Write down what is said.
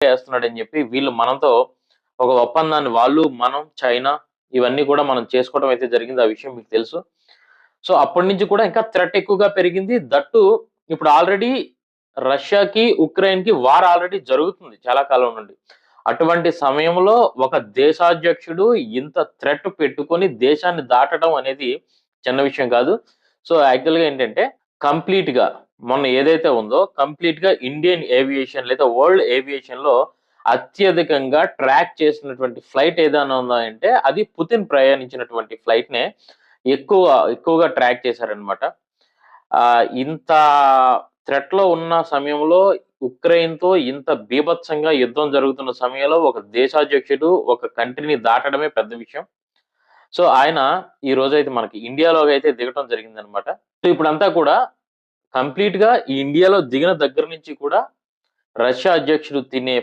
చేస్తున్నాడని చెప్పి వీళ్ళు మనతో ఒక ఒప్పందాన్ని వాళ్ళు, మనం, చైనా ఇవన్నీ కూడా మనం చేసుకోవడం అయితే జరిగింది. ఆ విషయం మీకు తెలుసు. సో, అప్పటి నుంచి కూడా ఇంకా థ్రెట్ ఎక్కువగా పెరిగింది. దట్టు ఇప్పుడు ఆల్రెడీ రష్యాకి, ఉక్రెయిన్‌కి వార్ ఆల్రెడీ జరుగుతుంది చాలా కాలం నుండి. అటువంటి సమయంలో ఒక దేశాధ్యక్షుడు ఇంత థ్రెట్ పెట్టుకొని దేశాన్ని దాటడం అనేది చిన్న విషయం కాదు. సో, యాక్చువల్‌గా ఏంటంటే కంప్లీట్‌గా మొన్న ఏదైతే ఉందో కంప్లీట్‌గా ఇండియన్ ఏవియేషన్ లేదా వరల్డ్ ఏవియేషన్‌లో అత్యధికంగా ట్రాక్ చేసినటువంటి ఫ్లైట్ ఏదైనా ఉందా అంటే అది పుతిన్ ప్రయాణించినటువంటి ఫ్లైట్‌నే ఎక్కువగా ట్రాక్ చేశారనమాట. ఇంత థ్రెట్‌లో ఉన్న సమయంలో ఉక్రెయిన్‌తో ఇంత బీభత్సంగా యుద్ధం జరుగుతున్న సమయంలో ఒక దేశాధ్యక్షుడు ఒక కంట్రీని దాటడమే పెద్ద విషయం. సో, ఆయన ఈ రోజైతే మనకి ఇండియాలోకైతే దిగటం జరిగిందనమాట. సో, ఇప్పుడంతా కూడా కంప్లీట్‌గా ఈ ఇండియాలో దిగిన దగ్గర నుంచి కూడా రష్యా అధ్యక్షుడు తినే